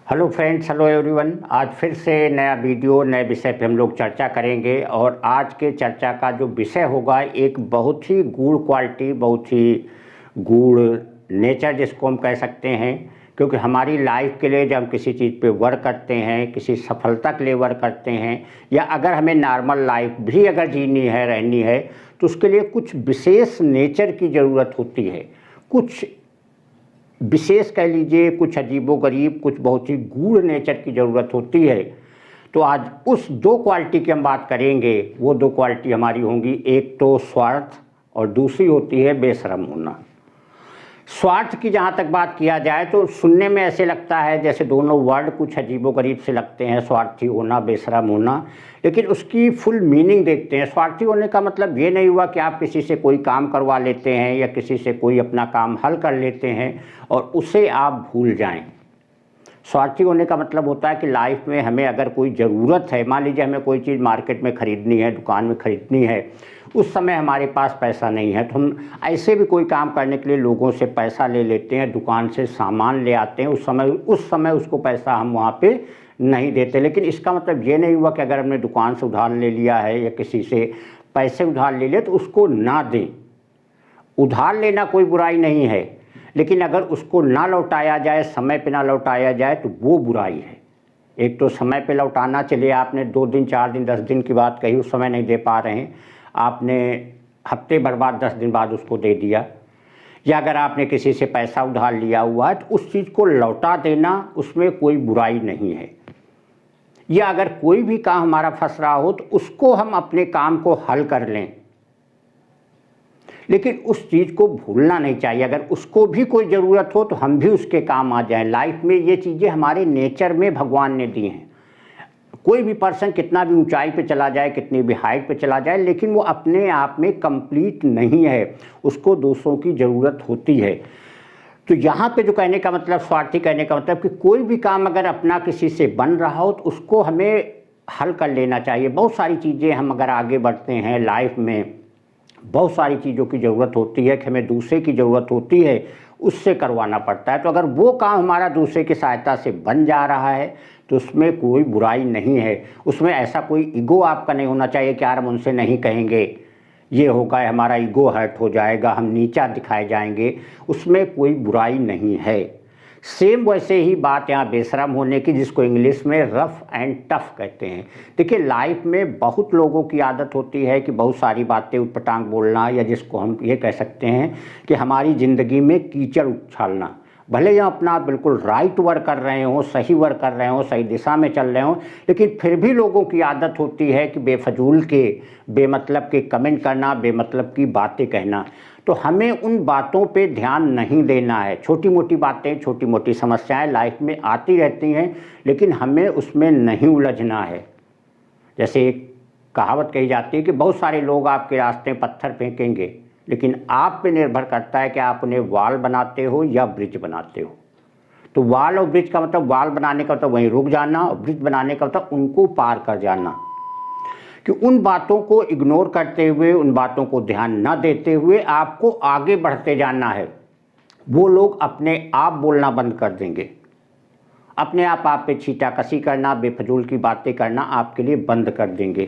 Hello friends, hello everyone. आज फिर से नया वीडियो नए विषय पे हम लोग चर्चा करेंगे और आज के चर्चा का जो विषय होगा एक बहुत ही गूढ़ क्वालिटी, बहुत ही गूढ़ नेचर जिसको हम कह सकते हैं। क्योंकि हमारी लाइफ के लिए जब हम किसी चीज़ पे वर्क करते हैं, किसी सफलता के लिए वर्क करते हैं, या अगर हमें नॉर्मल लाइफ भी अगर जीनी है, रहनी है, तो उसके लिए कुछ विशेष नेचर की ज़रूरत होती है। कुछ विशेष कह लीजिए, कुछ अजीबोगरीब, कुछ बहुत ही गूढ़ नेचर की ज़रूरत होती है। तो आज उस दो क्वालिटी की हम बात करेंगे। वो दो क्वालिटी हमारी होंगी, एक तो स्वार्थ और दूसरी होती है बेशरम होना। स्वार्थ की जहाँ तक बात किया जाए तो सुनने में ऐसे लगता है जैसे दोनों वर्ड कुछ अजीबोगरीब से लगते हैं, स्वार्थी होना, बेशरम होना। लेकिन उसकी फुल मीनिंग देखते हैं। स्वार्थी होने का मतलब ये नहीं हुआ कि आप किसी से कोई काम करवा लेते हैं या किसी से कोई अपना काम हल कर लेते हैं और उसे आप भूल जाएं। स्वार्थी होने का मतलब होता है कि लाइफ में हमें अगर कोई ज़रूरत है, मान लीजिए हमें कोई चीज़ मार्केट में ख़रीदनी है, दुकान में ख़रीदनी है, उस समय हमारे पास पैसा नहीं है, तो हम ऐसे भी कोई काम करने के लिए लोगों से पैसा ले लेते हैं, दुकान से सामान ले आते हैं। उस समय उसको पैसा हम वहाँ पे नहीं देते। लेकिन इसका मतलब ये नहीं हुआ कि अगर हमने दुकान से उधार ले लिया है या किसी से पैसे उधार ले लिए तो उसको ना दें। उधार लेना कोई बुराई नहीं है, लेकिन अगर उसको ना लौटाया जाए, समय पे ना लौटाया जाए, तो वो बुराई है। एक तो समय पे लौटाना, चलिए आपने 2 दिन, 4 दिन, 10 दिन की बात कही, उस समय नहीं दे पा रहे हैं, आपने हफ्ते भर बाद, 10 दिन बाद उसको दे दिया। या अगर आपने किसी से पैसा उधार लिया हुआ है तो उस चीज़ को लौटा देना, उसमें कोई बुराई नहीं है। या अगर कोई भी काम हमारा फंस रहा हो तो उसको हम अपने काम को हल कर लें, लेकिन उस चीज़ को भूलना नहीं चाहिए। अगर उसको भी कोई ज़रूरत हो तो हम भी उसके काम आ जाएं। लाइफ में ये चीज़ें हमारे नेचर में भगवान ने दी हैं। कोई भी पर्सन कितना भी ऊंचाई पे चला जाए, कितनी भी हाइट पे चला जाए, लेकिन वो अपने आप में कंप्लीट नहीं है, उसको दूसरों की ज़रूरत होती है। तो यहाँ पे जो कहने का मतलब, स्वार्थी कहने का मतलब कि कोई भी काम अगर अपना किसी से बन रहा हो तो उसको हमें हल कर लेना चाहिए। बहुत सारी चीज़ें हम अगर आगे बढ़ते हैं लाइफ में, बहुत सारी चीज़ों की ज़रूरत होती है कि हमें दूसरे की ज़रूरत होती है, उससे करवाना पड़ता है। तो अगर वो काम हमारा दूसरे की सहायता से बन जा रहा है तो उसमें कोई बुराई नहीं है। उसमें ऐसा कोई ईगो आपका नहीं होना चाहिए कि यार हम उनसे नहीं कहेंगे, ये होगा, हमारा ईगो हर्ट हो जाएगा, हम नीचा दिखाए जाएंगे। उसमें कोई बुराई नहीं है। सेम वैसे ही बात यहाँ बेशरम होने की, जिसको इंग्लिश में रफ़ एंड टफ़ कहते हैं। देखिए लाइफ में बहुत लोगों की आदत होती है कि बहुत सारी बातें उटपटांग बोलना, या जिसको हम ये कह सकते हैं कि हमारी ज़िंदगी में कीचड़ उछालना। भले ही अपना बिल्कुल राइट वर्क कर रहे हों, सही वर्क कर रहे हों, सही दिशा में चल रहे हों, लेकिन फिर भी लोगों की आदत होती है कि बेफजूल के, बेमतलब के कमेंट करना, बेमतलब की बातें कहना। तो हमें उन बातों पे ध्यान नहीं देना है। छोटी मोटी बातें, छोटी मोटी समस्याएं लाइफ में आती रहती हैं, लेकिन हमें उसमें नहीं उलझना है। जैसे एक कहावत कही जाती है कि बहुत सारे लोग आपके रास्ते में पत्थर फेंकेंगे, लेकिन आप पे निर्भर करता है कि आप उन्हें वाल बनाते हो या ब्रिज बनाते हो। तो वाल और ब्रिज का मतलब, वाल बनाने का मतलब वहीं रुक जाना, और ब्रिज बनाने का मतलब उनको पार कर जाना। कि उन बातों को इग्नोर करते हुए, उन बातों को ध्यान न देते हुए आपको आगे बढ़ते जाना है। वो लोग अपने आप बोलना बंद कर देंगे, अपने आप पे छीटाकशी करना, बेफजूल की बातें करना आपके लिए बंद कर देंगे।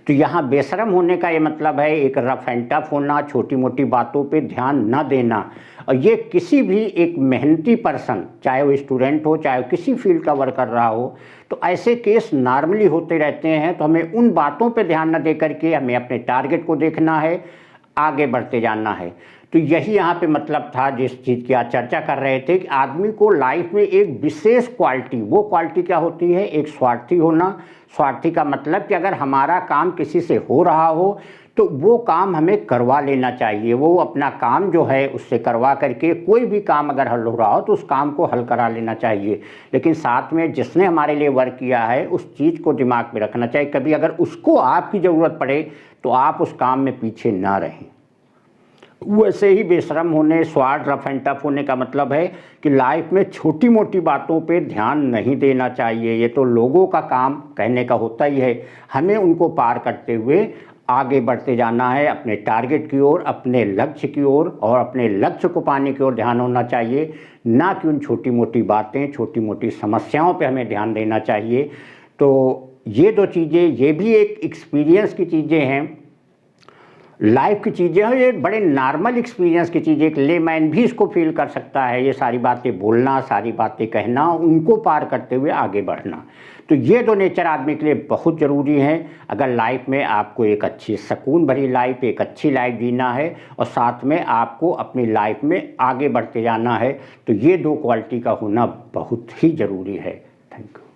तो यहाँ बेशरम होने का ये मतलब है एक रफ एंड टफ होना, छोटी मोटी बातों पे ध्यान न देना। और ये किसी भी एक मेहनती पर्सन, चाहे वो स्टूडेंट हो, चाहे वो किसी फील्ड का वर्क कर रहा हो, तो ऐसे केस नॉर्मली होते रहते हैं। तो हमें उन बातों पे ध्यान न दे करके हमें अपने टारगेट को देखना है, आगे बढ़ते जाना है। तो यही यहाँ पे मतलब था जिस चीज़ की आज चर्चा कर रहे थे कि आदमी को लाइफ में एक विशेष क्वालिटी, वो क्वालिटी क्या होती है? एक स्वार्थी होना। स्वार्थी का मतलब कि अगर हमारा काम किसी से हो रहा हो तो वो काम हमें करवा लेना चाहिए। वो अपना काम जो है उससे करवा करके, कोई भी काम अगर हल हो रहा हो तो उस काम को हल करा लेना चाहिए। लेकिन साथ में जिसने हमारे लिए वर्क किया है उस चीज़ को दिमाग में रखना चाहिए। कभी अगर उसको आपकी ज़रूरत पड़े तो आप उस काम में पीछे ना रहें। वैसे ही बेशरम होने, स्वार्थ, रफ एंड टफ होने का मतलब है कि लाइफ में छोटी मोटी बातों पे ध्यान नहीं देना चाहिए। ये तो लोगों का काम कहने का होता ही है। हमें उनको पार करते हुए आगे बढ़ते जाना है अपने टारगेट की ओर, अपने लक्ष्य की ओर, और अपने लक्ष्य को पाने की ओर ध्यान होना चाहिए, ना कि उन छोटी मोटी बातें, छोटी मोटी समस्याओं पे हमें ध्यान देना चाहिए। तो ये दो चीज़ें, ये भी एक एक्सपीरियंस की चीज़ें हैं, लाइफ की चीज़ें हैं, ये बड़े नॉर्मल एक्सपीरियंस की चीज़ें, एक लेमैन भी इसको फील कर सकता है, ये सारी बातें बोलना, सारी बातें कहना, उनको पार करते हुए आगे बढ़ना। तो ये दो नेचर आदमी के लिए बहुत ज़रूरी हैं अगर लाइफ में आपको एक अच्छी सुकून भरी लाइफ, एक अच्छी लाइफ जीना है और साथ में आपको अपनी लाइफ में आगे बढ़ते जाना है, तो ये दो क्वालिटी का होना बहुत ही ज़रूरी है। Thank you.